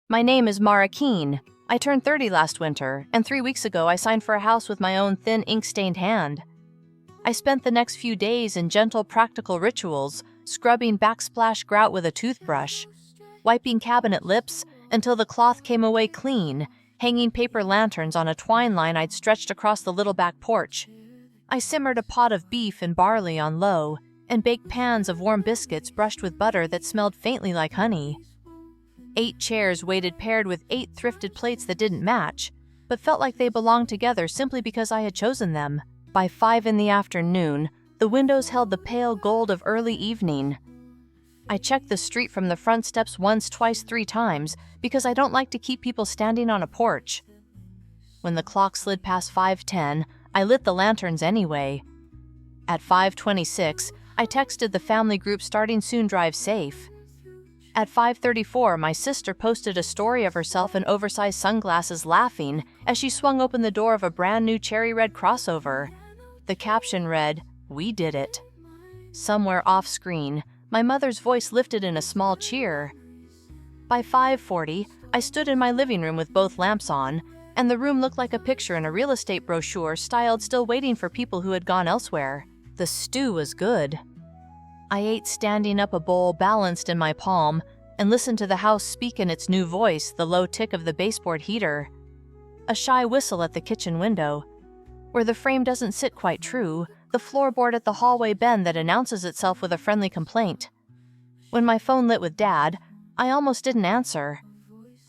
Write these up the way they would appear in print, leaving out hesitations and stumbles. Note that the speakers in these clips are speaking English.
My name is Mara Keene. I turned 30 last winter, and 3 weeks ago I signed for a house with my own thin ink-stained hand. I spent the next few days in gentle practical rituals, scrubbing backsplash grout with a toothbrush, wiping cabinet lips until the cloth came away clean, hanging paper lanterns on a twine line I'd stretched across the little back porch. I simmered a pot of beef and barley on low, and baked pans of warm biscuits brushed with butter that smelled faintly like honey. 8 chairs waited paired with 8 thrifted plates that didn't match, but felt like they belonged together simply because I had chosen them. By 5 in the afternoon, the windows held the pale gold of early evening. I checked the street from the front steps once, twice, 3 times, because I don't like to keep people standing on a porch. When the clock slid past 5:10, I lit the lanterns anyway. At 5:26, I texted the family group starting soon, drive safe. At 5:34, my sister posted a story of herself in oversized sunglasses laughing as she swung open the door of a brand new cherry red crossover. The caption read, "We did it." Somewhere off screen, my mother's voice lifted in a small cheer. By 5:40, I stood in my living room with both lamps on, and the room looked like a picture in a real estate brochure styled still waiting for people who had gone elsewhere. The stew was good. I ate standing up, a bowl balanced in my palm, and listened to the house speak in its new voice, the low tick of the baseboard heater. A shy whistle at the kitchen window. Where the frame doesn't sit quite true, the floorboard at the hallway bend that announces itself with a friendly complaint. When my phone lit with Dad, I almost didn't answer.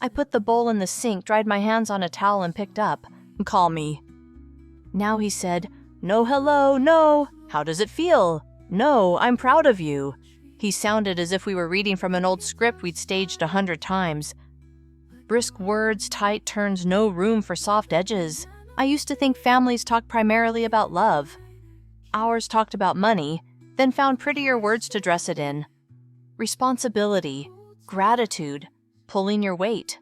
I put the bowl in the sink, dried my hands on a towel, and picked up. "Call me." Now he said, "No, hello, no. How does it feel? No, I'm proud of you." He sounded as if we were reading from an old script we'd staged 100 times. Brisk words, tight turns, no room for soft edges. I used to think families talked primarily about love. Ours talked about money, then found prettier words to dress it in. Responsibility, gratitude, pulling your weight.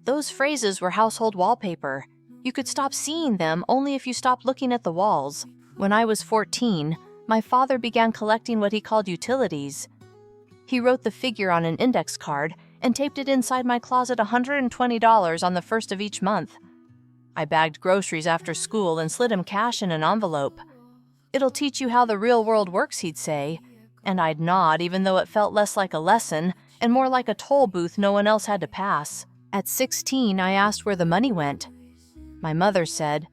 Those phrases were household wallpaper. You could stop seeing them only if you stopped looking at the walls. When I was 14, my father began collecting what he called utilities. He wrote the figure on an index card and taped it inside my closet $120 on the first of each month. I bagged groceries after school and slid him cash in an envelope. "It'll teach you how the real world works," he'd say, and I'd nod even though it felt less like a lesson and more like a toll booth no one else had to pass. At 16, I asked where the money went. My mother said,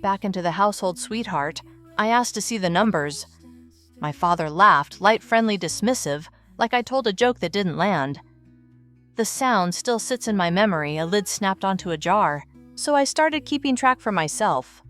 "Back into the household, sweetheart. I asked to see the numbers." My father laughed, light, friendly, dismissive, like I told a joke that didn't land. The sound still sits in my memory, a lid snapped onto a jar, so I started keeping track for myself.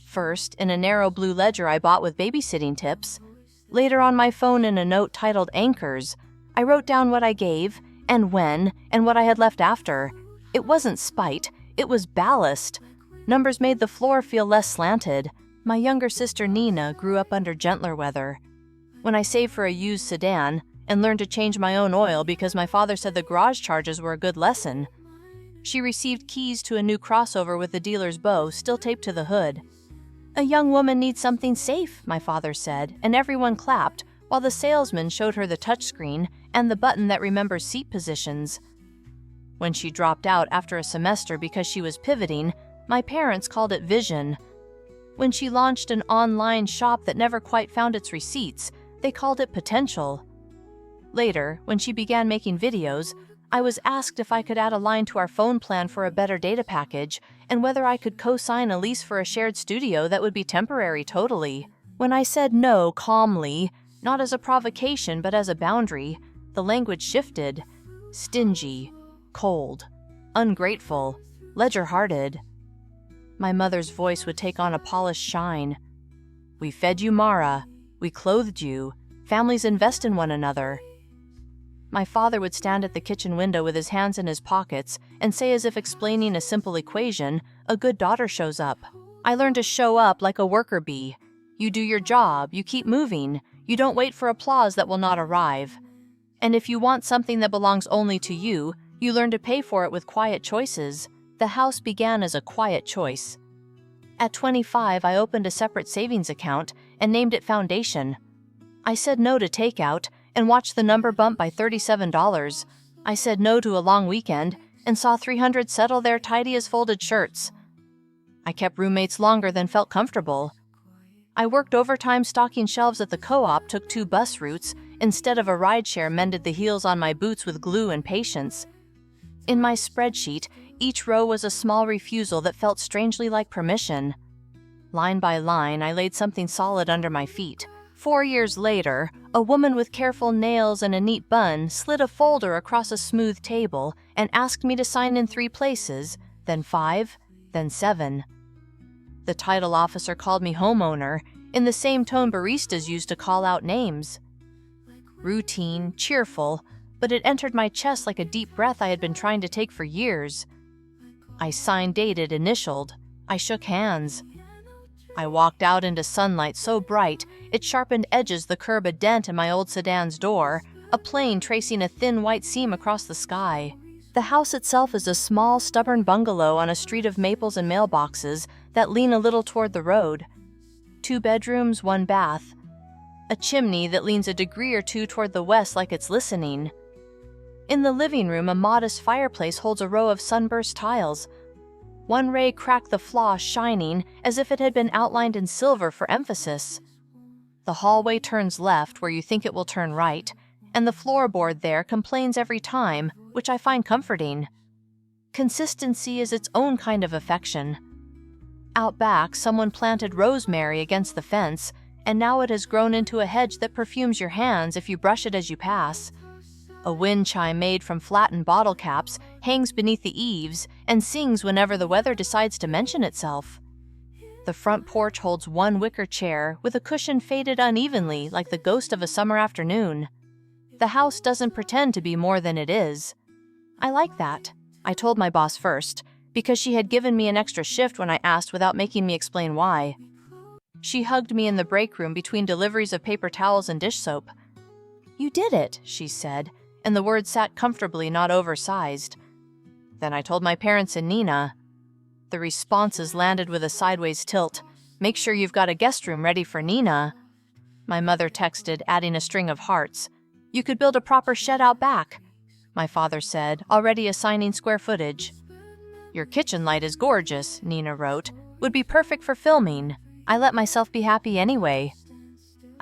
First, in a narrow blue ledger I bought with babysitting tips. Later on my phone in a note titled Anchors, I wrote down what I gave, and when, and what I had left after. It wasn't spite, it was ballast. Numbers made the floor feel less slanted. My younger sister Nina grew up under gentler weather. When I saved for a used sedan and learned to change my own oil because my father said the garage charges were a good lesson, she received keys to a new crossover with the dealer's bow still taped to the hood. "A young woman needs something safe," my father said, and everyone clapped while the salesman showed her the touchscreen and the button that remembers seat positions. When she dropped out after a semester because she was pivoting, my parents called it vision. When she launched an online shop that never quite found its receipts, they called it potential. Later, when she began making videos, I was asked if I could add a line to our phone plan for a better data package and whether I could co-sign a lease for a shared studio that would be temporary totally. When I said no calmly, not as a provocation but as a boundary, the language shifted. Stingy, cold, ungrateful, ledger-hearted. My mother's voice would take on a polished shine. "We fed you, Mara. We clothed you. Families invest in one another." My father would stand at the kitchen window with his hands in his pockets and say, as if explaining a simple equation, "A good daughter shows up." I learned to show up like a worker bee. You do your job, you keep moving, you don't wait for applause that will not arrive. And if you want something that belongs only to you, you learn to pay for it with quiet choices. The house began as a quiet choice. At 25, I opened a separate savings account and named it Foundation. I said no to takeout and watched the number bump by $37. I said no to a long weekend and saw 300 settle there tidy as folded shirts. I kept roommates longer than felt comfortable. I worked overtime stocking shelves at the co-op, took 2 bus routes, instead of a rideshare, mended the heels on my boots with glue and patience. In my spreadsheet, each row was a small refusal that felt strangely like permission. Line by line, I laid something solid under my feet. 4 years later, a woman with careful nails and a neat bun slid a folder across a smooth table and asked me to sign in 3 places, then 5, then 7. The title officer called me homeowner, in the same tone baristas used to call out names. Routine, cheerful, but it entered my chest like a deep breath I had been trying to take for years. I signed, dated, initialed. I shook hands. I walked out into sunlight so bright it sharpened edges, the curb a dent in my old sedan's door, a plane tracing a thin white seam across the sky. The house itself is a small, stubborn bungalow on a street of maples and mailboxes that lean a little toward the road. 2 bedrooms, 1 bath. A chimney that leans a degree or 2 toward the west like it's listening. In the living room, a modest fireplace holds a row of sunburst tiles. 1 ray cracked the floor, shining as if it had been outlined in silver for emphasis. The hallway turns left where you think it will turn right, and the floorboard there complains every time, which I find comforting. Consistency is its own kind of affection. Out back, someone planted rosemary against the fence, and now it has grown into a hedge that perfumes your hands if you brush it as you pass. A wind chime made from flattened bottle caps hangs beneath the eaves and sings whenever the weather decides to mention itself. The front porch holds 1 wicker chair with a cushion faded unevenly like the ghost of a summer afternoon. The house doesn't pretend to be more than it is. I like that. I told my boss first, because she had given me an extra shift when I asked without making me explain why. She hugged me in the break room between deliveries of paper towels and dish soap. "You did it," she said, and the words sat comfortably, not oversized. Then I told my parents and Nina. The responses landed with a sideways tilt. "Make sure you've got a guest room ready for Nina." My mother texted, adding a string of hearts. "You could build a proper shed out back," my father said, already assigning square footage. "Your kitchen light is gorgeous," Nina wrote. "Would be perfect for filming. I let myself be happy anyway."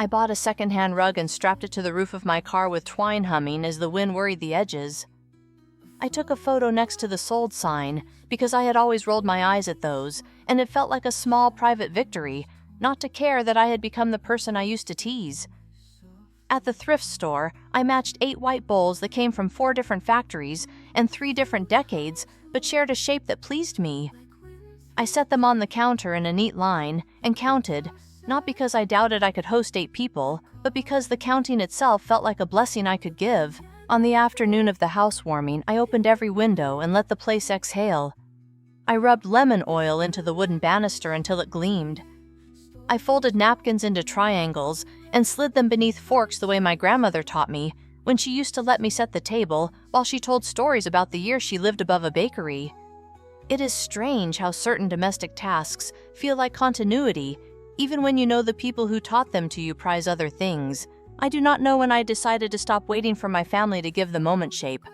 I bought a secondhand rug and strapped it to the roof of my car with twine humming as the wind worried the edges. I took a photo next to the sold sign because I had always rolled my eyes at those, and it felt like a small private victory, not to care that I had become the person I used to tease. At the thrift store, I matched 8 white bowls that came from 4 different factories and 3 different decades, but shared a shape that pleased me. I set them on the counter in a neat line and counted, not because I doubted I could host 8 people, but because the counting itself felt like a blessing I could give. On the afternoon of the housewarming, I opened every window and let the place exhale. I rubbed lemon oil into the wooden banister until it gleamed. I folded napkins into triangles and slid them beneath forks the way my grandmother taught me when she used to let me set the table while she told stories about the year she lived above a bakery. It is strange how certain domestic tasks feel like continuity, even when you know the people who taught them to you prize other things. I do not know when I decided to stop waiting for my family to give the moment shape.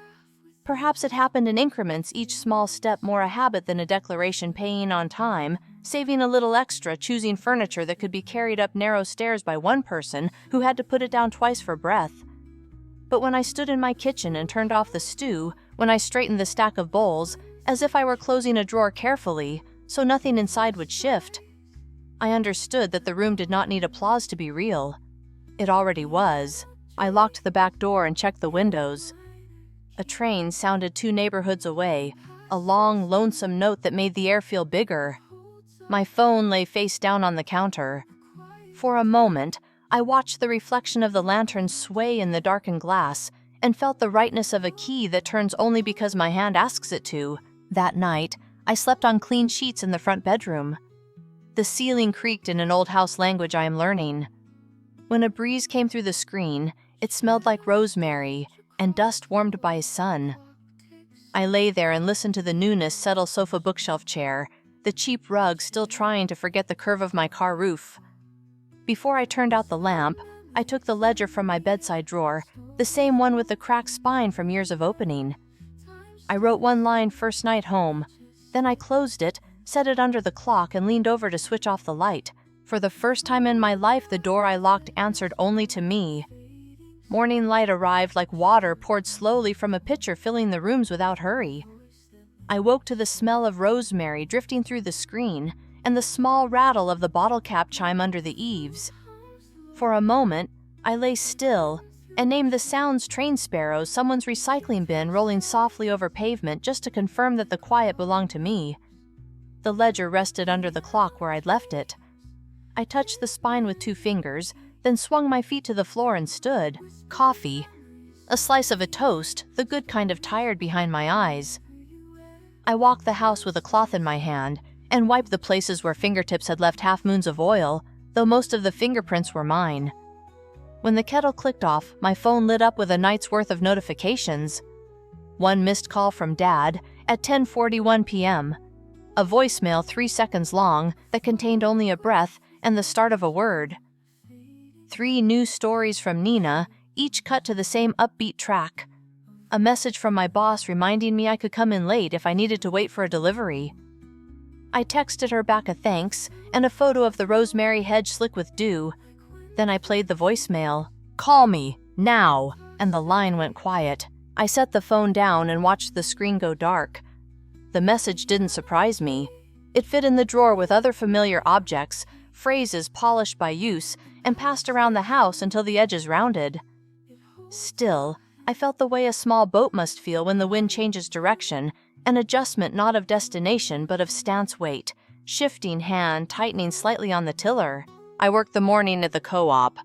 Perhaps it happened in increments, each small step more a habit than a declaration, paying on time, saving a little extra, choosing furniture that could be carried up narrow stairs by one person who had to put it down twice for breath. But when I stood in my kitchen and turned off the stew, when I straightened the stack of bowls, as if I were closing a drawer carefully, so nothing inside would shift, I understood that the room did not need applause to be real. It already was. I locked the back door and checked the windows. A train sounded 2 neighborhoods away, a long, lonesome note that made the air feel bigger. My phone lay face down on the counter. For a moment, I watched the reflection of the lantern sway in the darkened glass and felt the rightness of a key that turns only because my hand asks it to. That night, I slept on clean sheets in the front bedroom. The ceiling creaked in an old house language I am learning. When a breeze came through the screen, it smelled like rosemary and dust warmed by a sun. I lay there and listened to the newness settle sofa bookshelf chair, the cheap rug still trying to forget the curve of my car roof. Before I turned out the lamp, I took the ledger from my bedside drawer, the same one with the cracked spine from years of opening. I wrote one line first night home. Then I closed it, set it under the clock, and leaned over to switch off the light. For the first time in my life, the door I locked answered only to me. Morning light arrived like water poured slowly from a pitcher, filling the rooms without hurry. I woke to the smell of rosemary drifting through the screen and the small rattle of the bottle cap chime under the eaves. For a moment, I lay still and named the sounds train sparrows, someone's recycling bin rolling softly over pavement, just to confirm that the quiet belonged to me. The ledger rested under the clock where I'd left it. I touched the spine with 2 fingers, then swung my feet to the floor and stood. Coffee. A slice of a toast, the good kind of tired behind my eyes. I walked the house with a cloth in my hand and wiped the places where fingertips had left half-moons of oil, though most of the fingerprints were mine. When the kettle clicked off, my phone lit up with a night's worth of notifications. One missed call from Dad at 10:41 p.m. A voicemail 3 seconds long that contained only a breath and the start of a word. 3 news stories from Nina, each cut to the same upbeat track. A message from my boss reminding me I could come in late if I needed to wait for a delivery. I texted her back a thanks and a photo of the rosemary hedge slick with dew. Then I played the voicemail. "Call me, now," and the line went quiet. I set the phone down and watched the screen go dark. The message didn't surprise me. It fit in the drawer with other familiar objects, phrases polished by use and passed around the house until the edges rounded. Still, I felt the way a small boat must feel when the wind changes direction, an adjustment not of destination but of stance weight, shifting hand tightening slightly on the tiller. I worked the morning at the co-op.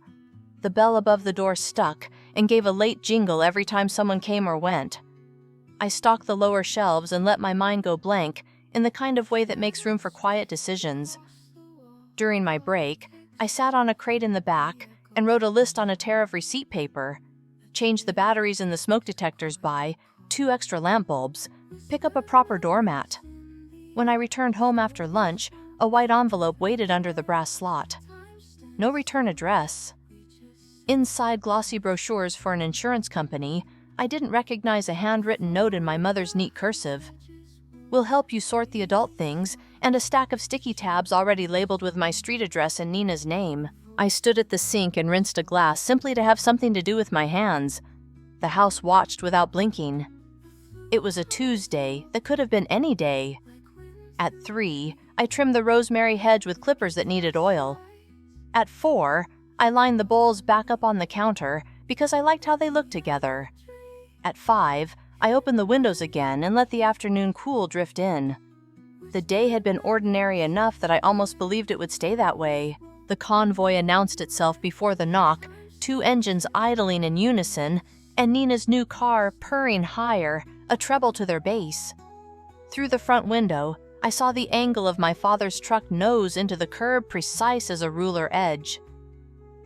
The bell above the door stuck and gave a late jingle every time someone came or went. I stocked the lower shelves and let my mind go blank in the kind of way that makes room for quiet decisions. During my break, I sat on a crate in the back and wrote a list on a tear of receipt paper. Change the batteries in the smoke detectors, buy 2 extra lamp bulbs, pick up a proper doormat. When I returned home after lunch, a white envelope waited under the brass slot. No return address. Inside glossy brochures for an insurance company, I didn't recognize a handwritten note in my mother's neat cursive. "We'll help you sort the adult things," and a stack of sticky tabs already labeled with my street address and Nina's name. I stood at the sink and rinsed a glass simply to have something to do with my hands. The house watched without blinking. It was a Tuesday that could have been any day. At 3, I trimmed the rosemary hedge with clippers that needed oil. At 4, I lined the bowls back up on the counter because I liked how they looked together. At 5, I opened the windows again and let the afternoon cool drift in. The day had been ordinary enough that I almost believed it would stay that way. The convoy announced itself before the knock, 2 engines idling in unison, and Nina's new car purring higher, a treble to their base. Through the front window, I saw the angle of my father's truck nose into the curb precise as a ruler edge.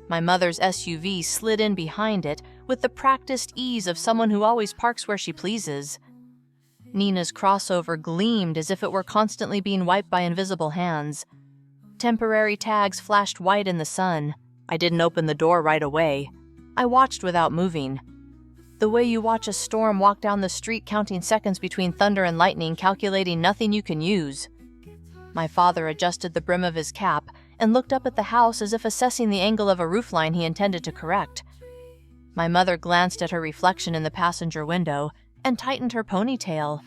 My mother's SUV slid in behind it with the practiced ease of someone who always parks where she pleases. Nina's crossover gleamed as if it were constantly being wiped by invisible hands. Temporary tags flashed white in the sun. I didn't open the door right away. I watched without moving. The way you watch a storm walk down the street, counting seconds between thunder and lightning, calculating nothing you can use. My father adjusted the brim of his cap and looked up at the house as if assessing the angle of a roofline he intended to correct. My mother glanced at her reflection in the passenger window and tightened her ponytail.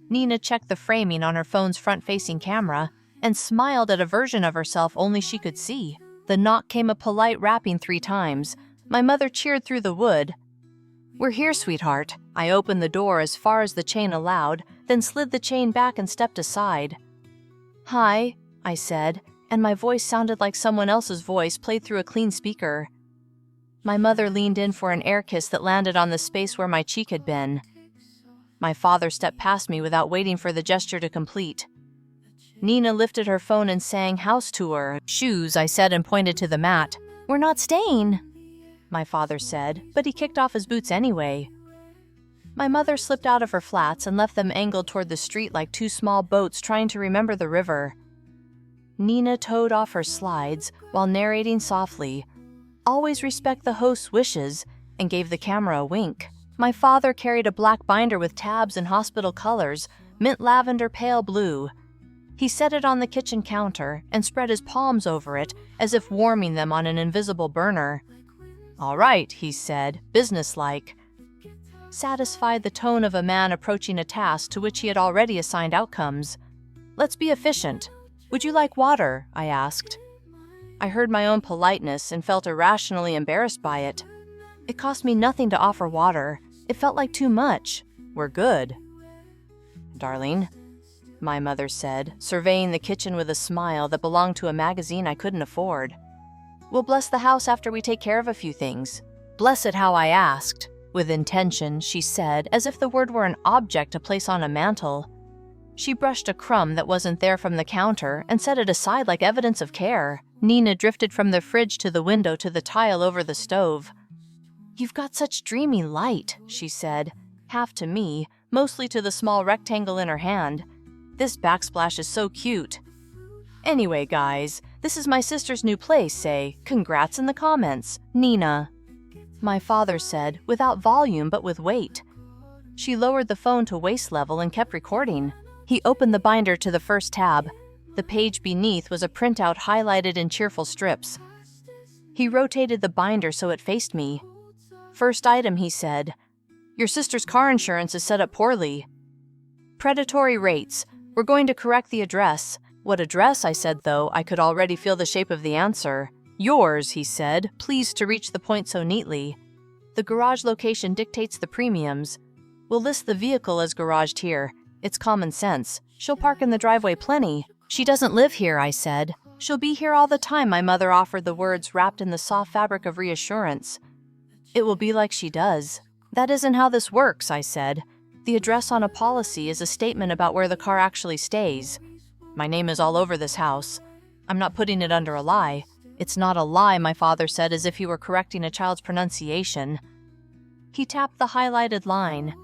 Nina checked the framing on her phone's front-facing camera and smiled at a version of herself only she could see. The knock came a polite rapping 3 times. My mother cheered through the wood. "We're here, sweetheart." I opened the door as far as the chain allowed, then slid the chain back and stepped aside. "Hi," I said, and my voice sounded like someone else's voice played through a clean speaker. My mother leaned in for an air kiss that landed on the space where my cheek had been. My father stepped past me without waiting for the gesture to complete. Nina lifted her phone and sang "House Tour." "Shoes," I said and pointed to the mat. "We're not staying," my father said, but he kicked off his boots anyway. My mother slipped out of her flats and left them angled toward the street like 2 small boats trying to remember the river. Nina towed off her slides while narrating softly, Always respect the host's wishes, and gave the camera a wink. My father carried a black binder with tabs in hospital colors, mint lavender, pale blue. He set it on the kitchen counter and spread his palms over it as if warming them on an invisible burner. "All right," he said, businesslike. Satisfied the tone of a man approaching a task to which he had already assigned outcomes. "Let's be efficient. Would you like water?" I asked. I heard my own politeness and felt irrationally embarrassed by it. It cost me nothing to offer water. It felt like too much. "We're good." "Darling," my mother said, surveying the kitchen with a smile that belonged to a magazine I couldn't afford. "We'll bless the house after we take care of a few things." "Bless it how I asked." With intention, she said, as if the word were an object to place on a mantel. She brushed a crumb that wasn't there from the counter and set it aside like evidence of care. Nina drifted from the fridge to the window to the tile over the stove. "You've got such dreamy light," she said, half to me, mostly to the small rectangle in her hand. "This backsplash is so cute." "Anyway, guys, this is my sister's new place, say. Congrats in the comments. Nina." My father said, without volume but with weight. She lowered the phone to waist level and kept recording. He opened the binder to the first tab. The page beneath was a printout highlighted in cheerful strips. He rotated the binder so it faced me. "First item," he said. "Your sister's car insurance is set up poorly. Predatory rates. We're going to correct the address." "What address?" I said, though I could already feel the shape of the answer. "Yours," he said, pleased to reach the point so neatly. "The garage location dictates the premiums. We'll list the vehicle as garaged here. It's common sense. She'll park in the driveway plenty." "She doesn't live here," I said. "She'll be here all the time," my mother offered, the words wrapped in the soft fabric of reassurance. "It will be like she does." "That isn't how this works," I said. "The address on a policy is a statement about where the car actually stays. My name is all over this house. I'm not putting it under a lie." "It's not a lie," my father said, as if he were correcting a child's pronunciation. He tapped the highlighted line.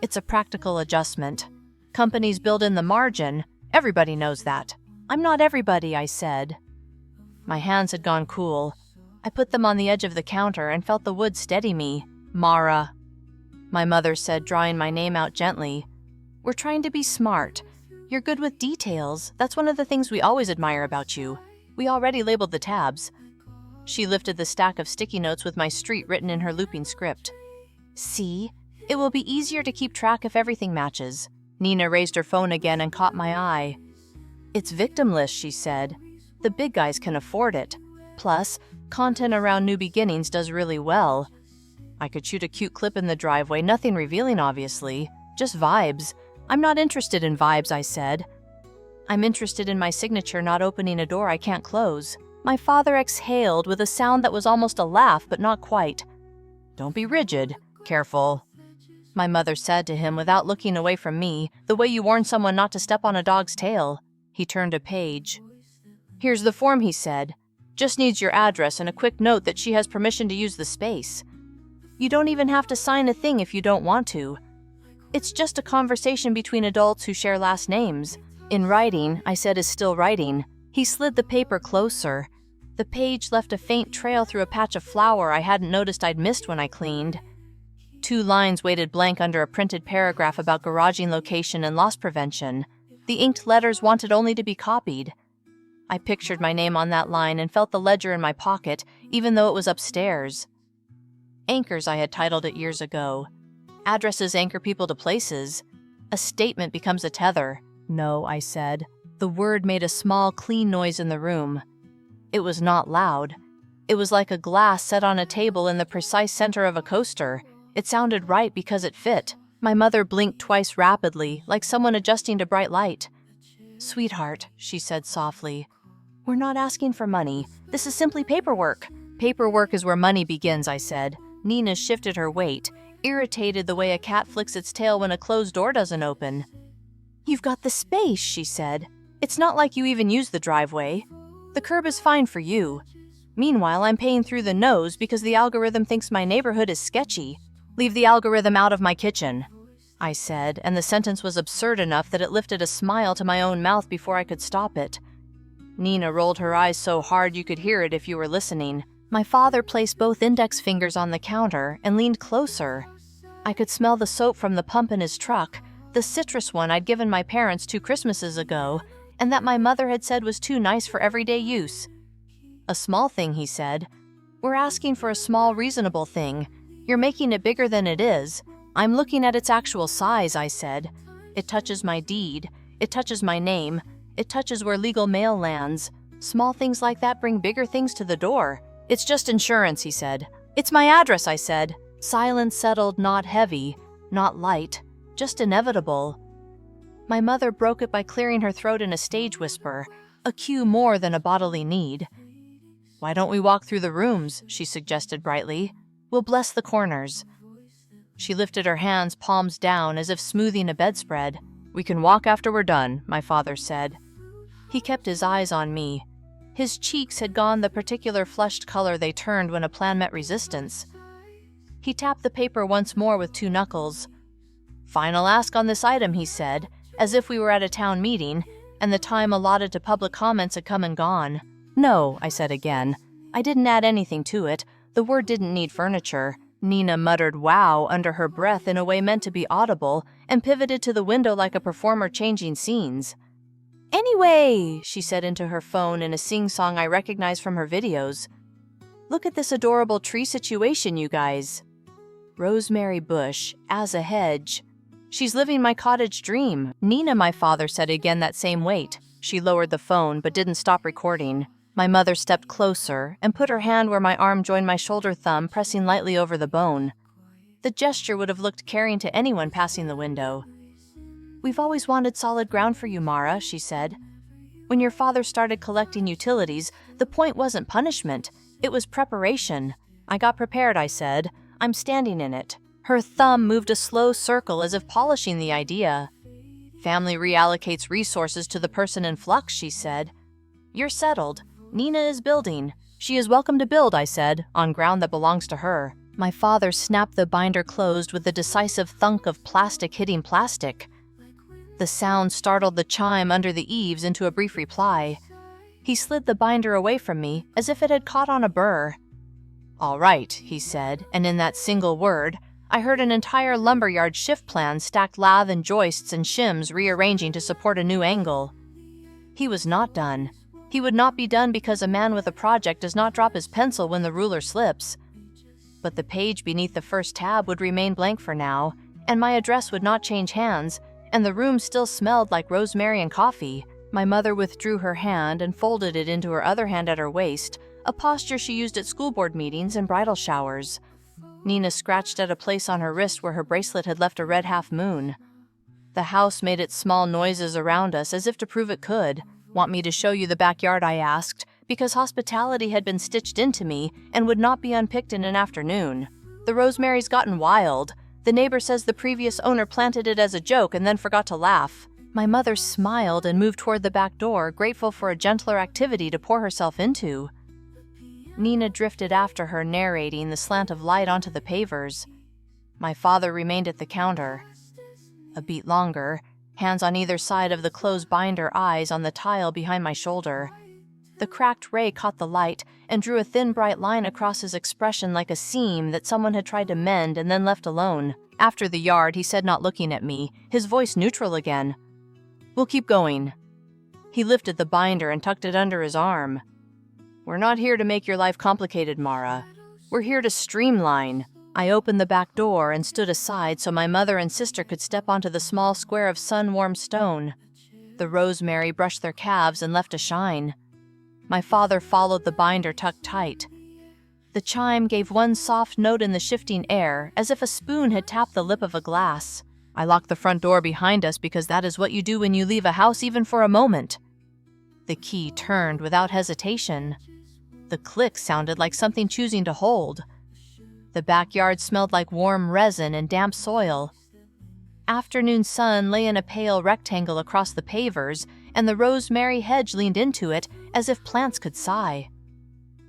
"It's a practical adjustment. Companies build in the margin. Everybody knows that." "I'm not everybody," I said. My hands had gone cool. I put them on the edge of the counter and felt the wood steady me. "Mara," my mother said, drawing my name out gently. "We're trying to be smart. You're good with details. That's one of the things we always admire about you. We already labeled the tabs." She lifted the stack of sticky notes with my street written in her looping script. "See? It will be easier to keep track if everything matches." Nina raised her phone again and caught my eye. "It's victimless," she said. "The big guys can afford it. Plus, content around new beginnings does really well." I could shoot a cute clip in the driveway, nothing revealing obviously, just vibes. "I'm not interested in vibes," I said. "I'm interested in my signature not opening a door I can't close." My father exhaled with a sound that was almost a laugh, but not quite. "Don't be rigid. Careful," my mother said to him without looking away from me, the way you warn someone not to step on a dog's tail. He turned a page. "Here's the form," he said. "Just needs your address and a quick note that she has permission to use the space. You don't even have to sign a thing if you don't want to. It's just a conversation between adults who share last names." "In writing," I said, "is still writing." He slid the paper closer. The page left a faint trail through a patch of flour I hadn't noticed I'd missed when I cleaned. 2 lines waited blank under a printed paragraph about garaging location and loss prevention. The inked letters wanted only to be copied. I pictured my name on that line and felt the ledger in my pocket, even though it was upstairs. Anchors, I had titled it years ago. Addresses anchor people to places. A statement becomes a tether. "No," I said. The word made a small, clean noise in the room. It was not loud. It was like a glass set on a table in the precise center of a coaster. It sounded right because it fit. My mother blinked twice rapidly, like someone adjusting to bright light. "Sweetheart," she said softly, "we're not asking for money. This is simply paperwork." "Paperwork is where money begins," I said. Nina shifted her weight, irritated the way a cat flicks its tail when a closed door doesn't open. "You've got the space," she said. "It's not like you even use the driveway. The curb is fine for you. Meanwhile, I'm paying through the nose because the algorithm thinks my neighborhood is sketchy. Leave the algorithm out of my kitchen," I said, and the sentence was absurd enough that it lifted a smile to my own mouth before I could stop it. Nina rolled her eyes so hard you could hear it if you were listening. My father placed both index fingers on the counter and leaned closer. I could smell the soap from the pump in his truck, the citrus one I'd given my parents 2 Christmases ago, and that my mother had said was too nice for everyday use. "A small thing," he said. "We're asking for a small, reasonable thing. You're making it bigger than it is." "I'm looking at its actual size," I said. "It touches my deed. It touches my name. It touches where legal mail lands. Small things like that bring bigger things to the door." "It's just insurance," he said. "It's my address," I said. Silence settled, not heavy, not light, just inevitable. My mother broke it by clearing her throat in a stage whisper, a cue more than a bodily need. "Why don't we walk through the rooms?" she suggested brightly. "We'll bless the corners." She lifted her hands, palms down, as if smoothing a bedspread. "We can walk after we're done," my father said. He kept his eyes on me. His cheeks had gone the particular flushed color they turned when a plan met resistance. He tapped the paper once more with 2 knuckles. "Final ask on this item," he said, as if we were at a town meeting, and the time allotted to public comments had come and gone. "No," I said again. I didn't add anything to it. The word didn't need furniture. Nina muttered "wow" under her breath in a way meant to be audible, and pivoted to the window like a performer changing scenes. "Anyway," she said into her phone in a sing-song I recognized from her videos. "Look at this adorable tree situation, you guys. Rosemary bush, as a hedge. She's living my cottage dream." "Nina," my father said again that same weight. She lowered the phone but didn't stop recording. My mother stepped closer and put her hand where my arm joined my shoulder thumb, pressing lightly over the bone. The gesture would have looked caring to anyone passing the window. "We've always wanted solid ground for you, Mara," she said. "When your father started collecting utilities, the point wasn't punishment. It was preparation. I got prepared," I said. "I'm standing in it." Her thumb moved a slow circle as if polishing the idea. "Family reallocates resources to the person in flux," she said. "You're settled. Nina is building. She is welcome to build," I said, "on ground that belongs to her." My father snapped the binder closed with the decisive thunk of plastic hitting plastic. The sound startled the chime under the eaves into a brief reply. He slid the binder away from me as if it had caught on a burr. "All right," he said, and in that single word, I heard an entire lumberyard shift plan stacked lath and joists and shims rearranging to support a new angle. He was not done. He would not be done because a man with a project does not drop his pencil when the ruler slips. But the page beneath the first tab would remain blank for now, and my address would not change hands, and the room still smelled like rosemary and coffee. My mother withdrew her hand and folded it into her other hand at her waist, a posture she used at school board meetings and bridal showers. Nina scratched at a place on her wrist where her bracelet had left a red half-moon. The house made its small noises around us as if to prove it could. "Want me to show you the backyard?" I asked, because hospitality had been stitched into me and would not be unpicked in an afternoon. "The rosemary's gotten wild. The neighbor says the previous owner planted it as a joke and then forgot to laugh." My mother smiled and moved toward the back door, grateful for a gentler activity to pour herself into. Nina drifted after her, narrating the slant of light onto the pavers. My father remained at the counter. A beat longer, hands on either side of the closed binder, eyes on the tile behind my shoulder. The cracked ray caught the light and drew a thin, bright line across his expression like a seam that someone had tried to mend and then left alone. "After the yard," he said, not looking at me, his voice neutral again. "We'll keep going." He lifted the binder and tucked it under his arm. "We're not here to make your life complicated, Mara. We're here to streamline." I opened the back door and stood aside so my mother and sister could step onto the small square of sun-warmed stone. The rosemary brushed their calves and left a shine. My father followed the binder tucked tight. The chime gave one soft note in the shifting air, as if a spoon had tapped the lip of a glass. I locked the front door behind us because that is what you do when you leave a house even for a moment. The key turned without hesitation. The click sounded like something choosing to hold. The backyard smelled like warm resin and damp soil. Afternoon sun lay in a pale rectangle across the pavers, and the rosemary hedge leaned into it as if plants could sigh.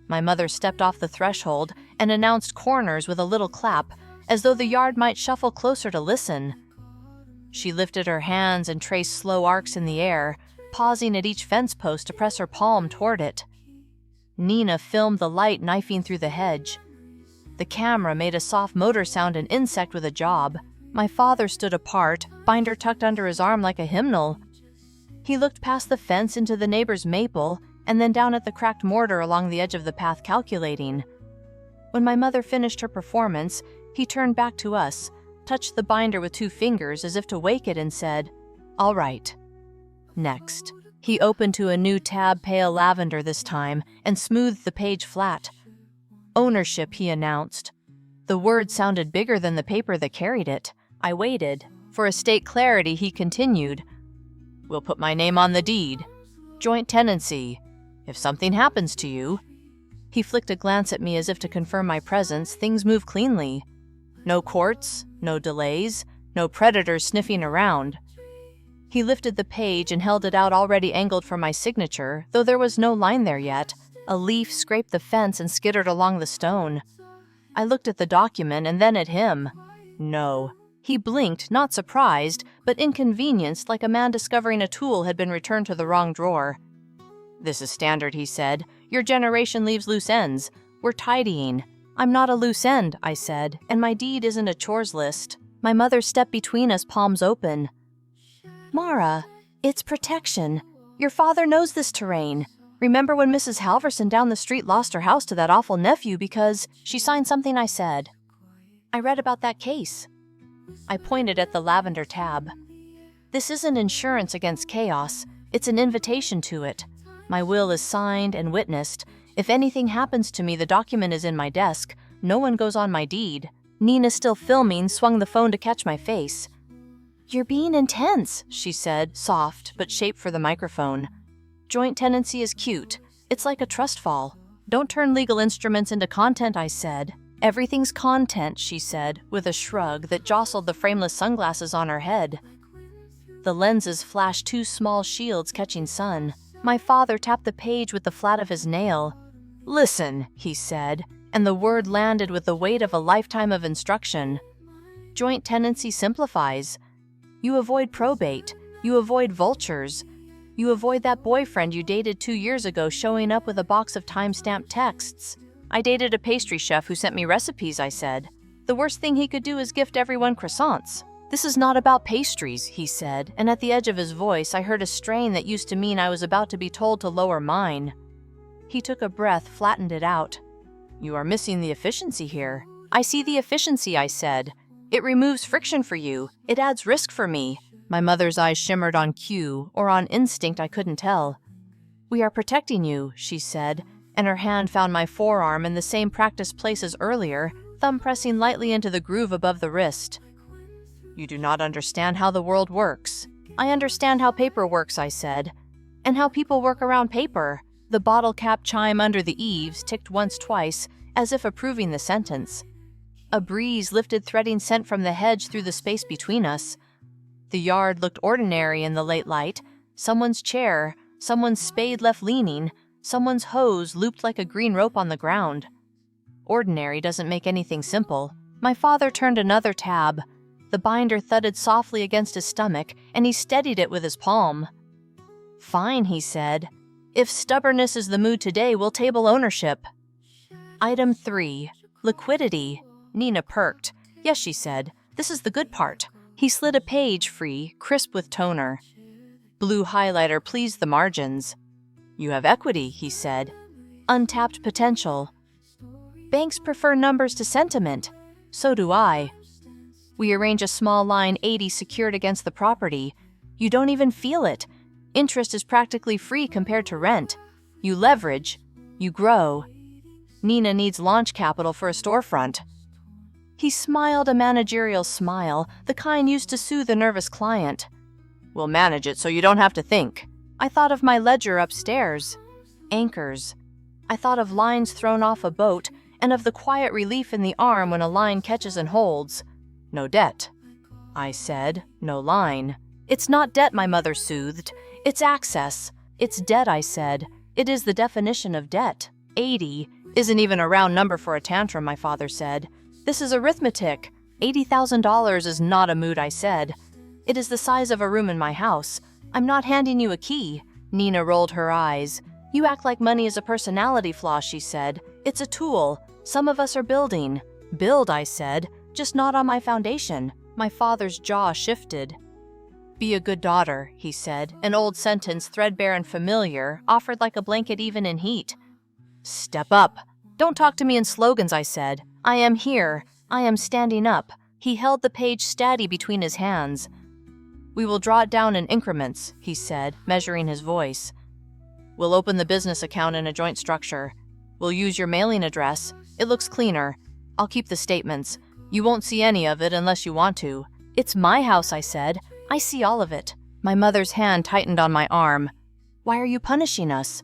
My mother stepped off the threshold and announced corners with a little clap, as though the yard might shuffle closer to listen. She lifted her hands and traced slow arcs in the air, pausing at each fence post to press her palm toward it. Nina filmed the light knifing through the hedge. The camera made a soft motor sound an insect with a job. My father stood apart, binder tucked under his arm like a hymnal. He looked past the fence into the neighbor's maple, and then down at the cracked mortar along the edge of the path, calculating. When my mother finished her performance, he turned back to us, touched the binder with 2 fingers as if to wake it, and said, "All right." Next, he opened to a new tab, pale lavender this time, and smoothed the page flat. "Ownership," he announced. The word sounded bigger than the paper that carried it. I waited. For estate clarity, he continued, "We'll put my name on the deed. Joint tenancy. If something happens to you..." He flicked a glance at me as if to confirm my presence. Things move cleanly. No courts, no delays, no predators sniffing around. He lifted the page and held it out, already angled for my signature, though there was no line there yet. A leaf scraped the fence and skittered along the stone. I looked at the document and then at him. No. He blinked, not surprised, but inconvenienced, like a man discovering a tool had been returned to the wrong drawer. "This is standard," he said. "Your generation leaves loose ends. We're tidying." "I'm not a loose end," I said, "and my deed isn't a chores list." My mother stepped between us, palms open. "Mara, it's protection. Your father knows this terrain. Remember when Mrs. Halverson down the street lost her house to that awful nephew because she signed something I said? I read about that case." I pointed at the lavender tab. "This isn't insurance against chaos. It's an invitation to it. My will is signed and witnessed. If anything happens to me, the document is in my desk. No one goes on my deed." Nina, still filming, swung the phone to catch my face. "You're being intense," she said, soft, but shaped for the microphone. "Joint tenancy is cute. It's like a trust fall. Don't turn legal instruments into content," I said. "Everything's content," she said, with a shrug that jostled the frameless sunglasses on her head. The lenses flashed 2 small shields catching sun. My father tapped the page with the flat of his nail. "Listen," he said, and the word landed with the weight of a lifetime of instruction. Joint tenancy simplifies. You avoid probate. You avoid vultures. You avoid that boyfriend you dated 2 years ago showing up with a box of time-stamped texts. "I dated a pastry chef who sent me recipes," I said. "The worst thing he could do is gift everyone croissants." "This is not about pastries," he said, and at the edge of his voice I heard a strain that used to mean I was about to be told to lower mine. He took a breath, flattened it out. "You are missing the efficiency here." "I see the efficiency," I said. "It removes friction for you. It adds risk for me." My mother's eyes shimmered on cue, or on instinct, I couldn't tell. "We are protecting you," she said, and her hand found my forearm in the same practiced place as earlier, thumb pressing lightly into the groove above the wrist. "You do not understand how the world works." "I understand how paper works," I said. "And how people work around paper." The bottle cap chime under the eaves ticked once, twice, as if approving the sentence. A breeze lifted threading scent from the hedge through the space between us. The yard looked ordinary in the late light. Someone's chair, someone's spade left leaning, someone's hose looped like a green rope on the ground. Ordinary doesn't make anything simple. My father turned another tab. The binder thudded softly against his stomach, and he steadied it with his palm. "Fine," he said. "If stubbornness is the mood today, we'll table ownership." Item 3. Liquidity. Nina perked. "Yes," she said. "This is the good part." He slid a page free, crisp with toner. Blue highlighter pleased the margins. "You have equity," he said. "Untapped potential." "Banks prefer numbers to sentiment." "So do I." We arrange a small line 80 secured against the property. You don't even feel it. Interest is practically free compared to rent. You leverage. You grow. Nina needs launch capital for a storefront. He smiled a managerial smile, the kind used to soothe a nervous client. "We'll manage it so you don't have to think." I thought of my ledger upstairs. Anchors. I thought of lines thrown off a boat, and of the quiet relief in the arm when a line catches and holds. "No debt." I said, "No line." "It's not debt," my mother soothed. "It's access." "It's debt," I said. "It is the definition of debt." 80 isn't even a round number for a tantrum, my father said. "This is arithmetic. $80,000 is not a mood," I said. "It is the size of a room in my house. I'm not handing you a key." Nina rolled her eyes. You act like money is a personality flaw, she said. It's a tool. Some of us are building. Build, I said, just not on my foundation. My father's jaw shifted. Be a good daughter, he said, an old sentence threadbare and familiar, offered like a blanket even in heat. Step up. Don't talk to me in slogans, I said. I am here. I am standing up. He held the page steady between his hands. We will draw it down in increments, he said, measuring his voice. We'll open the business account in a joint structure. We'll use your mailing address. It looks cleaner. I'll keep the statements. You won't see any of it unless you want to. It's my house, I said. I see all of it. My mother's hand tightened on my arm. Why are you punishing us?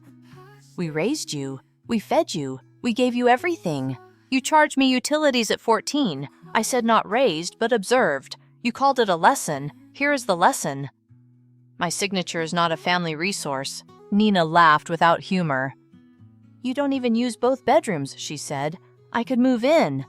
We raised you. We fed you. We gave you everything. You charged me utilities at 14. I said not raised, but observed. You called it a lesson. Here is the lesson. My signature is not a family resource. Nina laughed without humor. You don't even use both bedrooms, she said. I could move in.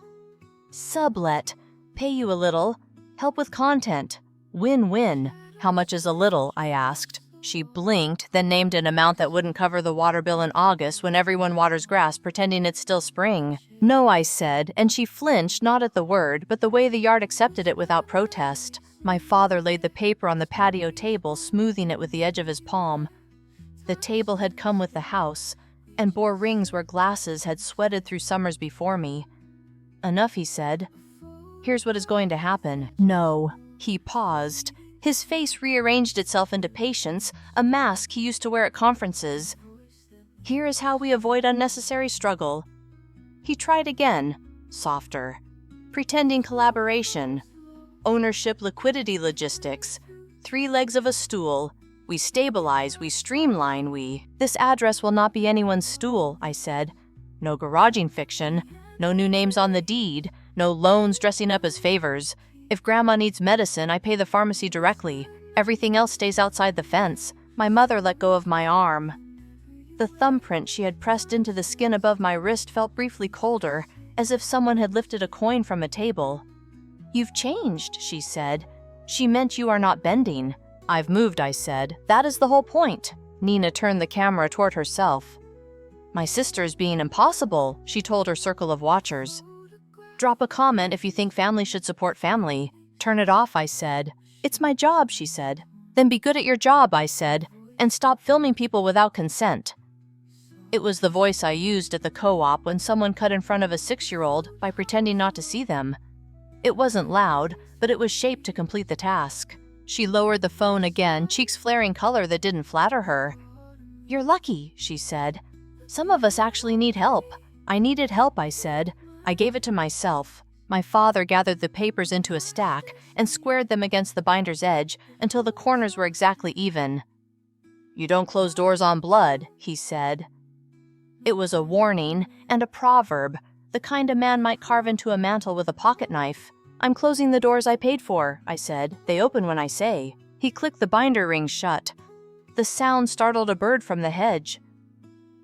Sublet. Pay you a little. Help with content. Win-win. How much is a little? I asked. She blinked, then named an amount that wouldn't cover the water bill in August when everyone waters grass pretending it's still spring. No, I said, and she flinched not at the word, but the way the yard accepted it without protest. My father laid the paper on the patio table, smoothing it with the edge of his palm. The table had come with the house, and bore rings where glasses had sweated through summers before me. Enough, he said. Here's what is going to happen. No. He paused. His face rearranged itself into patience, a mask he used to wear at conferences. Here is how we avoid unnecessary struggle. He tried again, softer. Pretending collaboration. Ownership, liquidity, logistics. 3 legs of a stool. We stabilize, we streamline, This address will not be anyone's stool, I said. No garaging fiction. No new names on the deed. No loans dressing up as favors. If Grandma needs medicine, I pay the pharmacy directly. Everything else stays outside the fence. My mother let go of my arm. The thumbprint she had pressed into the skin above my wrist felt briefly colder, as if someone had lifted a coin from a table. You've changed, she said. She meant you are not bending. I've moved, I said. That is the whole point. Nina turned the camera toward herself. My sister's being impossible, she told her circle of watchers. Drop a comment if you think family should support family. Turn it off, I said. It's my job, she said. Then be good at your job, I said, and stop filming people without consent. It was the voice I used at the co-op when someone cut in front of a 6-year-old by pretending not to see them. It wasn't loud, but it was shaped to complete the task. She lowered the phone again, cheeks flaring color that didn't flatter her. You're lucky, she said. Some of us actually need help. I needed help, I said. I gave it to myself. My father gathered the papers into a stack and squared them against the binder's edge until the corners were exactly even. You don't close doors on blood, he said. It was a warning and a proverb, the kind a man might carve into a mantle with a pocket knife. I'm closing the doors I paid for, I said. They open when I say. He clicked the binder ring shut. The sound startled a bird from the hedge.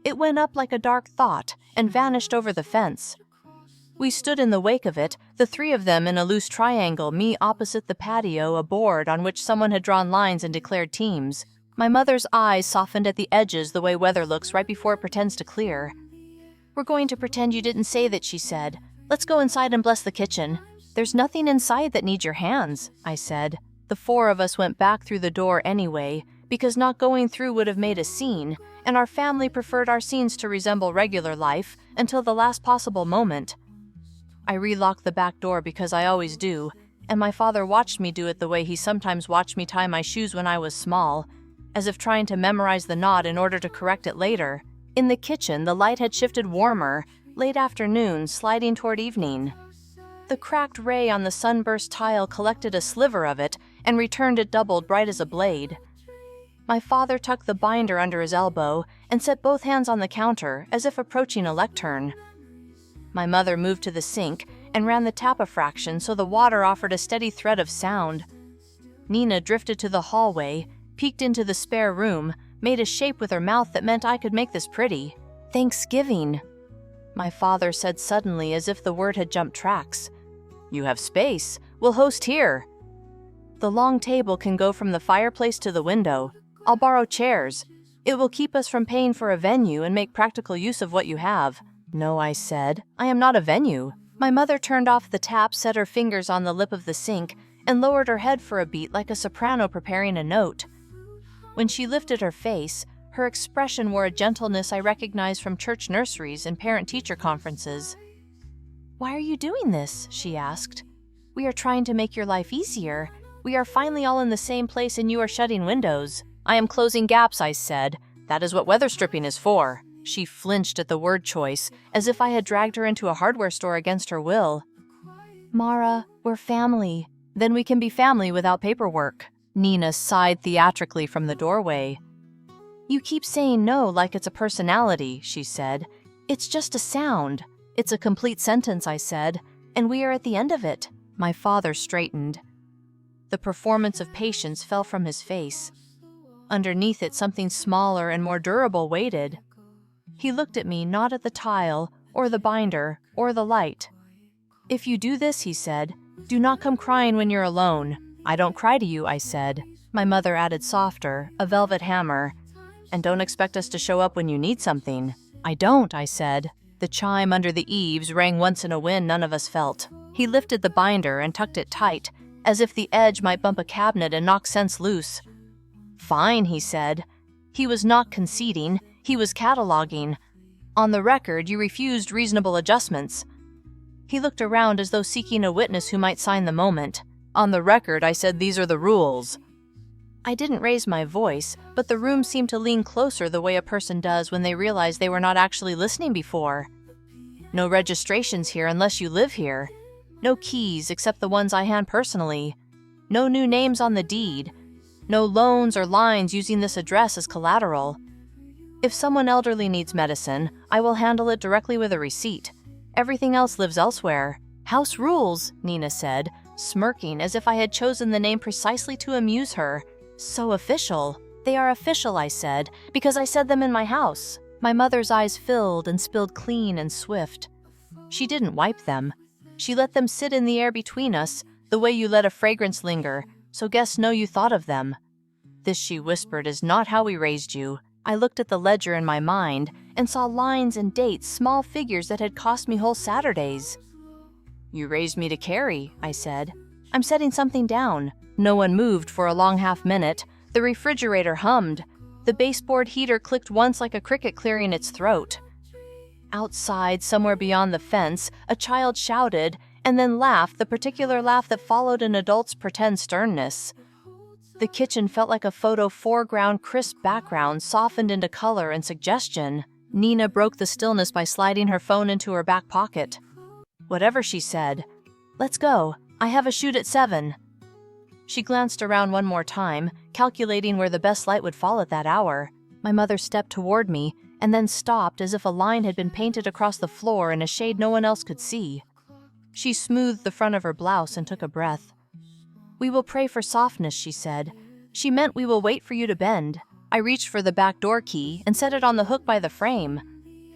It went up like a dark thought and vanished over the fence. We stood in the wake of it, the 3 of them in a loose triangle, me opposite the patio, a board on which someone had drawn lines and declared teams. My mother's eyes softened at the edges the way weather looks right before it pretends to clear. We're going to pretend you didn't say that, she said. Let's go inside and bless the kitchen. There's nothing inside that needs your hands, I said. The 4 of us went back through the door anyway, because not going through would have made a scene, and our family preferred our scenes to resemble regular life until the last possible moment. I relocked the back door because I always do, and my father watched me do it the way he sometimes watched me tie my shoes when I was small, as if trying to memorize the knot in order to correct it later. In the kitchen, the light had shifted warmer, late afternoon, sliding toward evening. The cracked ray on the sunburst tile collected a sliver of it and returned it doubled bright as a blade. My father tucked the binder under his elbow and set both hands on the counter as if approaching a lectern. My mother moved to the sink and ran the tap a fraction so the water offered a steady thread of sound. Nina drifted to the hallway, peeked into the spare room, made a shape with her mouth that meant I could make this pretty. Thanksgiving, my father said suddenly as if the word had jumped tracks. You have space. We'll host here. The long table can go from the fireplace to the window. I'll borrow chairs. It will keep us from paying for a venue and make practical use of what you have." "No," I said. "I am not a venue." My mother turned off the tap, set her fingers on the lip of the sink, and lowered her head for a beat like a soprano preparing a note. When she lifted her face, her expression wore a gentleness I recognized from church nurseries and parent-teacher conferences. "Why are you doing this?" she asked. "We are trying to make your life easier. We are finally all in the same place and you are shutting windows." "I am closing gaps," I said. "That is what weather stripping is for." She flinched at the word choice, as if I had dragged her into a hardware store against her will. "Mara, we're family. Then we can be family without paperwork." Nina sighed theatrically from the doorway. "You keep saying no like it's a personality," she said. "It's just a sound." "It's a complete sentence," I said, "and we are at the end of it." My father straightened. The performance of patience fell from his face. Underneath it, something smaller and more durable waited. He looked at me, not at the tile, or the binder, or the light. "If you do this," he said, "do not come crying when you're alone." "I don't cry to you," I said. My mother added softer, a velvet hammer. "And don't expect us to show up when you need something." "I don't," I said. The chime under the eaves rang once in a wind none of us felt. He lifted the binder and tucked it tight, as if the edge might bump a cabinet and knock sense loose. "Fine," he said. He was not conceding, he was cataloging. "On the record, you refused reasonable adjustments." He looked around as though seeking a witness who might sign the moment. "On the record, I said these are the rules." I didn't raise my voice, but the room seemed to lean closer the way a person does when they realize they were not actually listening before. "No registrations here unless you live here. No keys except the ones I hand personally. No new names on the deed. No loans or lines using this address as collateral. If someone elderly needs medicine, I will handle it directly with a receipt. Everything else lives elsewhere." "House rules," Nina said, smirking as if I had chosen the name precisely to amuse her. "So official." "They are official," I said, "because I said them in my house." My mother's eyes filled and spilled clean and swift. She didn't wipe them. She let them sit in the air between us, the way you let a fragrance linger, so guests know you thought of them. "This," she whispered, "is not how we raised you." I looked at the ledger in my mind and saw lines and dates, small figures that had cost me whole Saturdays. "You raised me to carry," I said. "I'm setting something down." No one moved for a long half-minute. The refrigerator hummed. The baseboard heater clicked once like a cricket clearing its throat. Outside, somewhere beyond the fence, a child shouted, and then laughed, the particular laugh that followed an adult's pretend sternness. The kitchen felt like a photo foreground, crisp background, softened into color and suggestion. Nina broke the stillness by sliding her phone into her back pocket. "Whatever," she said. "Let's go. I have a shoot at 7. She glanced around one more time, calculating where the best light would fall at that hour. My mother stepped toward me, and then stopped as if a line had been painted across the floor in a shade no one else could see. She smoothed the front of her blouse and took a breath. "We will pray for softness," she said. She meant we will wait for you to bend. I reached for the back door key and set it on the hook by the frame.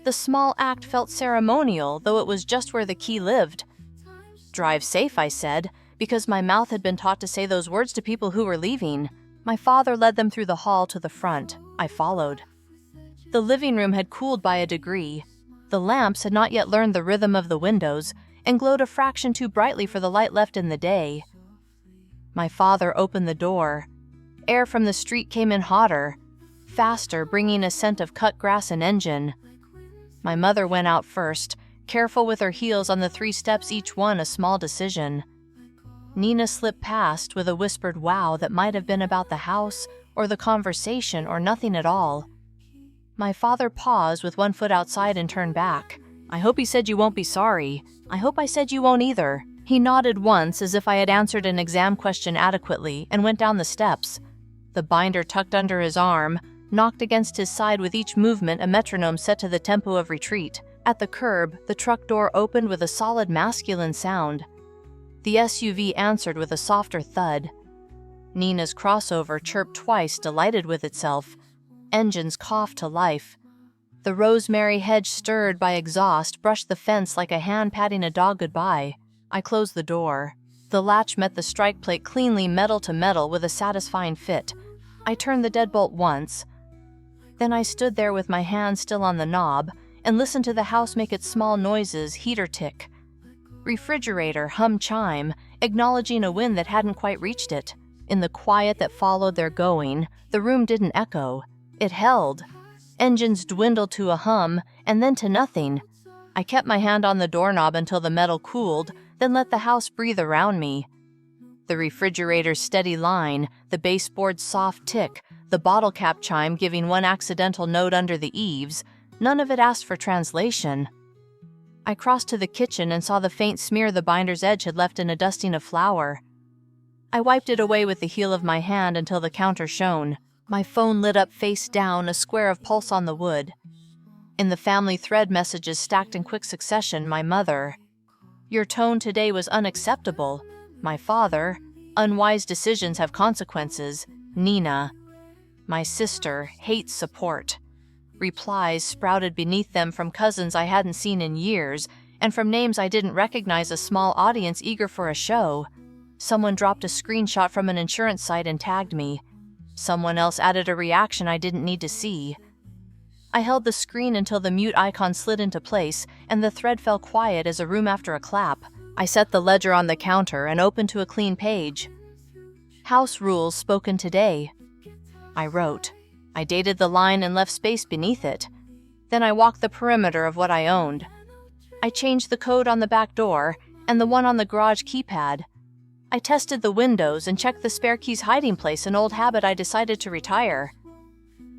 The small act felt ceremonial, though it was just where the key lived. "Drive safe," I said, because my mouth had been taught to say those words to people who were leaving. My father led them through the hall to the front. I followed. The living room had cooled by a degree. The lamps had not yet learned the rhythm of the windows and glowed a fraction too brightly for the light left in the day. My father opened the door. Air from the street came in hotter, faster, bringing a scent of cut grass and engine. My mother went out first, careful with her heels on the 3 steps, each one a small decision. Nina slipped past with a whispered wow that might have been about the house or the conversation or nothing at all. My father paused with one foot outside and turned back. "I hope he said you won't be sorry." "I hope I said you won't either." He nodded once as if I had answered an exam question adequately and went down the steps. The binder tucked under his arm, knocked against his side with each movement, a metronome set to the tempo of retreat. At the curb, the truck door opened with a solid masculine sound. The SUV answered with a softer thud. Nina's crossover chirped twice, delighted with itself. Engines coughed to life. The rosemary hedge, stirred by exhaust, brushed the fence like a hand patting a dog goodbye. I closed the door. The latch met the strike plate cleanly, metal to metal, with a satisfying fit. I turned the deadbolt once. Then I stood there with my hand still on the knob and listened to the house make its small noises, heater tick. Refrigerator hum chime, acknowledging a wind that hadn't quite reached it. In the quiet that followed their going, the room didn't echo. It held. Engines dwindled to a hum, and then to nothing. I kept my hand on the doorknob until the metal cooled, then let the house breathe around me. The refrigerator's steady line, the baseboard's soft tick, the bottle cap chime giving one accidental note under the eaves, none of it asked for translation. I crossed to the kitchen and saw the faint smear the binder's edge had left in a dusting of flour. I wiped it away with the heel of my hand until the counter shone. My phone lit up face down, a square of pulse on the wood. In the family thread messages stacked in quick succession, my mother. Your tone today was unacceptable. My father. Unwise decisions have consequences. Nina. My sister. Hates support. Replies sprouted beneath them from cousins I hadn't seen in years, and from names I didn't recognize, a small audience eager for a show. Someone dropped a screenshot from an insurance site and tagged me. Someone else added a reaction I didn't need to see. I held the screen until the mute icon slid into place and the thread fell quiet as a room after a clap. I set the ledger on the counter and opened to a clean page. House rules spoken today. I wrote. I dated the line and left space beneath it. Then I walked the perimeter of what I owned. I changed the code on the back door and the one on the garage keypad. I tested the windows and checked the spare key's hiding place, an old habit I decided to retire.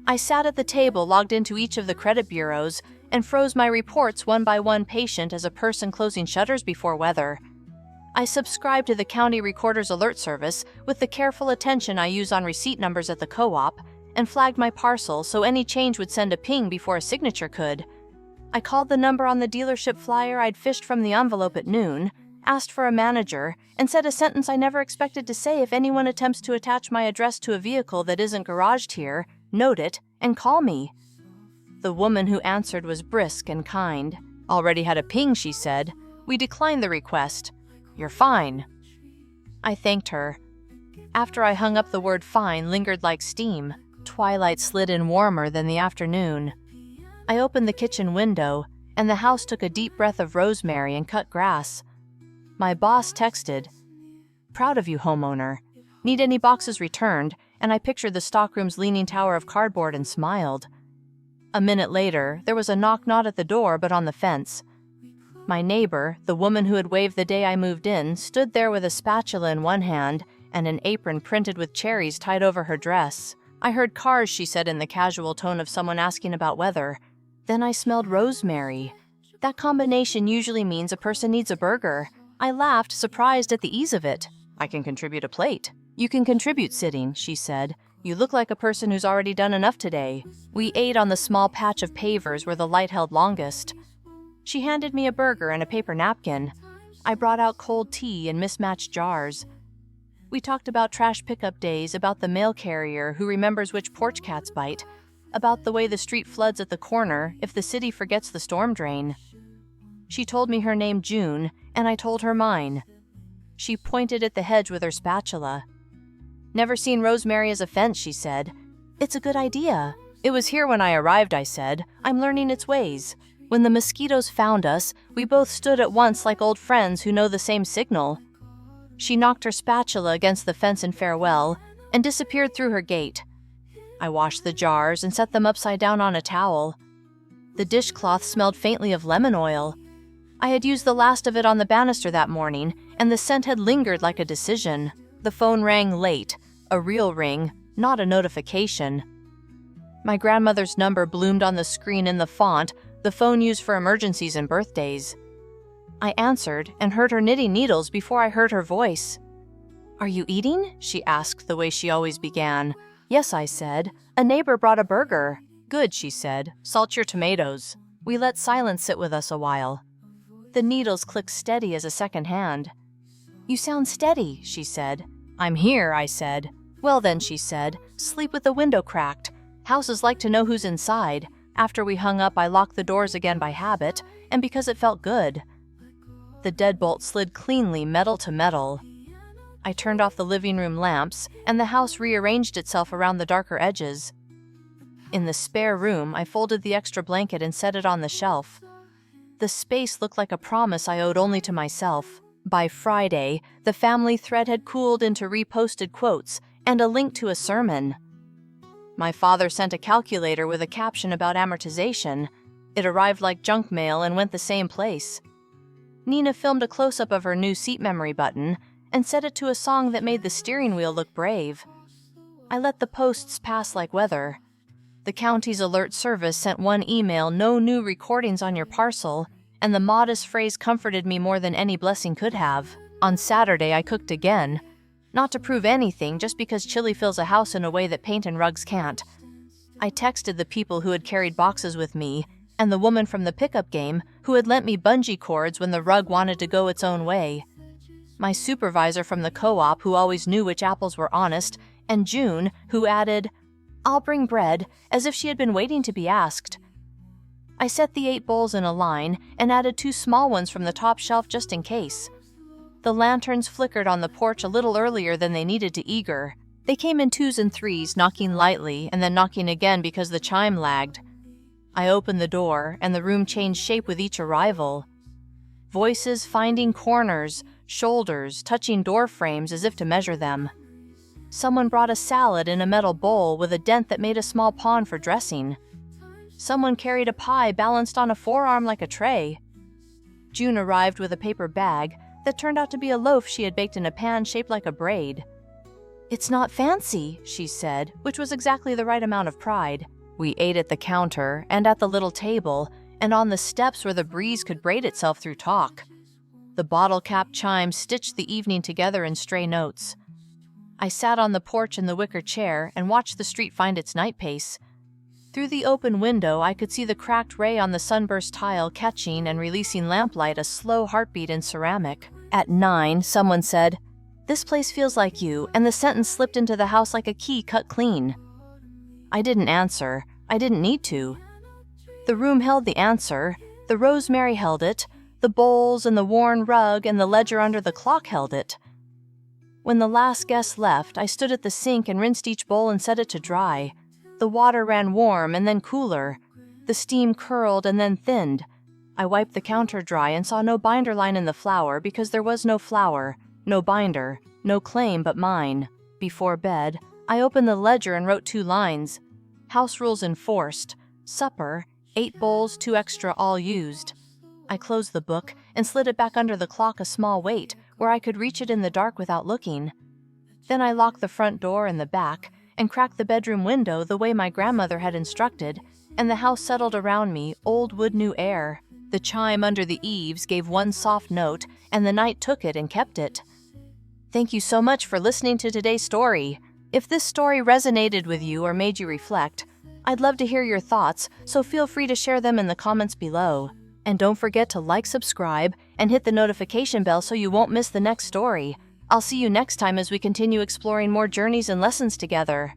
I sat at the table logged into each of the credit bureaus and froze my reports one by one, patient as a person closing shutters before weather. I subscribed to the county recorder's alert service with the careful attention I use on receipt numbers at the co-op, and flagged my parcel so any change would send a ping before a signature could. I called the number on the dealership flyer I'd fished from the envelope at noon, asked for a manager, and said a sentence I never expected to say: if anyone attempts to attach my address to a vehicle that isn't garaged here, note it and call me. The woman who answered was brisk and kind. Already had a ping, she said. We declined the request. You're fine. I thanked her. After I hung up, the word fine lingered like steam. Twilight slid in warmer than the afternoon. I opened the kitchen window, and the house took a deep breath of rosemary and cut grass. My boss texted, "Proud of you, homeowner. Need any boxes returned?" And I pictured the stockroom's leaning tower of cardboard and smiled. A minute later, there was a knock not at the door but on the fence. My neighbor, the woman who had waved the day I moved in, stood there with a spatula in one hand and an apron printed with cherries tied over her dress. I heard cars, she said in the casual tone of someone asking about weather. Then I smelled rosemary. That combination usually means a person needs a burger. I laughed, surprised at the ease of it. I can contribute a plate. You can contribute sitting, she said. You look like a person who's already done enough today. We ate on the small patch of pavers where the light held longest. She handed me a burger and a paper napkin. I brought out cold tea in mismatched jars. We talked about trash pickup days, about the mail carrier who remembers which porch cats bite, about the way the street floods at the corner if the city forgets the storm drain. She told me her name June, and I told her mine. She pointed at the hedge with her spatula. Never seen rosemary as a fence, she said. It's a good idea. It was here when I arrived, I said. I'm learning its ways. When the mosquitoes found us, we both stood at once like old friends who know the same signal. She knocked her spatula against the fence in farewell and disappeared through her gate. I washed the jars and set them upside down on a towel. The dishcloth smelled faintly of lemon oil. I had used the last of it on the banister that morning, and the scent had lingered like a decision. The phone rang late, a real ring, not a notification. My grandmother's number bloomed on the screen in the font, the phone used for emergencies and birthdays. I answered and heard her knitting needles before I heard her voice. "Are you eating?" she asked the way she always began. "Yes," I said. "A neighbor brought a burger." "Good," she said. "Salt your tomatoes." We let silence sit with us a while. The needles clicked steady as a second hand. "You sound steady," she said. "I'm here," I said. "Well then," she said, "sleep with the window cracked. Houses like to know who's inside." After we hung up, I locked the doors again by habit, and because it felt good. The deadbolt slid cleanly, metal to metal. I turned off the living room lamps, and the house rearranged itself around the darker edges. In the spare room, I folded the extra blanket and set it on the shelf. The space looked like a promise I owed only to myself. By Friday, the family thread had cooled into reposted quotes and a link to a sermon. My father sent a calculator with a caption about amortization. It arrived like junk mail and went the same place. Nina filmed a close-up of her new seat memory button and set it to a song that made the steering wheel look brave. I let the posts pass like weather. The county's alert service sent one email, "No new recordings on your parcel," and the modest phrase comforted me more than any blessing could have. On Saturday, I cooked again. Not to prove anything, just because chili fills a house in a way that paint and rugs can't. I texted the people who had carried boxes with me, and the woman from the pickup game who had lent me bungee cords when the rug wanted to go its own way. My supervisor from the co-op who always knew which apples were honest, and June who added, "I'll bring bread," as if she had been waiting to be asked. I set the 8 bowls in a line and added 2 small ones from the top shelf just in case. The lanterns flickered on the porch a little earlier than they needed to eager. They came in 2s and 3s, knocking lightly and then knocking again because the chime lagged. I opened the door, and the room changed shape with each arrival. Voices finding corners, shoulders, touching door frames as if to measure them. Someone brought a salad in a metal bowl with a dent that made a small pond for dressing. Someone carried a pie balanced on a forearm like a tray. June arrived with a paper bag that turned out to be a loaf she had baked in a pan shaped like a braid. "It's not fancy," she said, which was exactly the right amount of pride. We ate at the counter and at the little table and on the steps where the breeze could braid itself through talk. The bottle cap chimes stitched the evening together in stray notes. I sat on the porch in the wicker chair and watched the street find its night pace. Through the open window, I could see the cracked ray on the sunburst tile catching and releasing lamplight a slow heartbeat in ceramic. At 9, someone said, "This place feels like you," and the sentence slipped into the house like a key cut clean. I didn't answer. I didn't need to. The room held the answer. The rosemary held it. The bowls and the worn rug and the ledger under the clock held it. When the last guest left, I stood at the sink and rinsed each bowl and set it to dry. The water ran warm and then cooler. The steam curled and then thinned. I wiped the counter dry and saw no binder line in the flour because there was no flour, no binder, no claim but mine. Before bed, I opened the ledger and wrote 2 lines. House rules enforced. Supper, 8 bowls, 2 extra, all used. I closed the book and slid it back under the clock a small weight where I could reach it in the dark without looking. Then I locked the front door and the back and cracked the bedroom window the way my grandmother had instructed, and the house settled around me, old wood, new air. The chime under the eaves gave one soft note, and the night took it and kept it. Thank you so much for listening to today's story. If this story resonated with you or made you reflect, I'd love to hear your thoughts, so feel free to share them in the comments below. And don't forget to like, subscribe, and hit the notification bell so you won't miss the next story. I'll see you next time as we continue exploring more journeys and lessons together.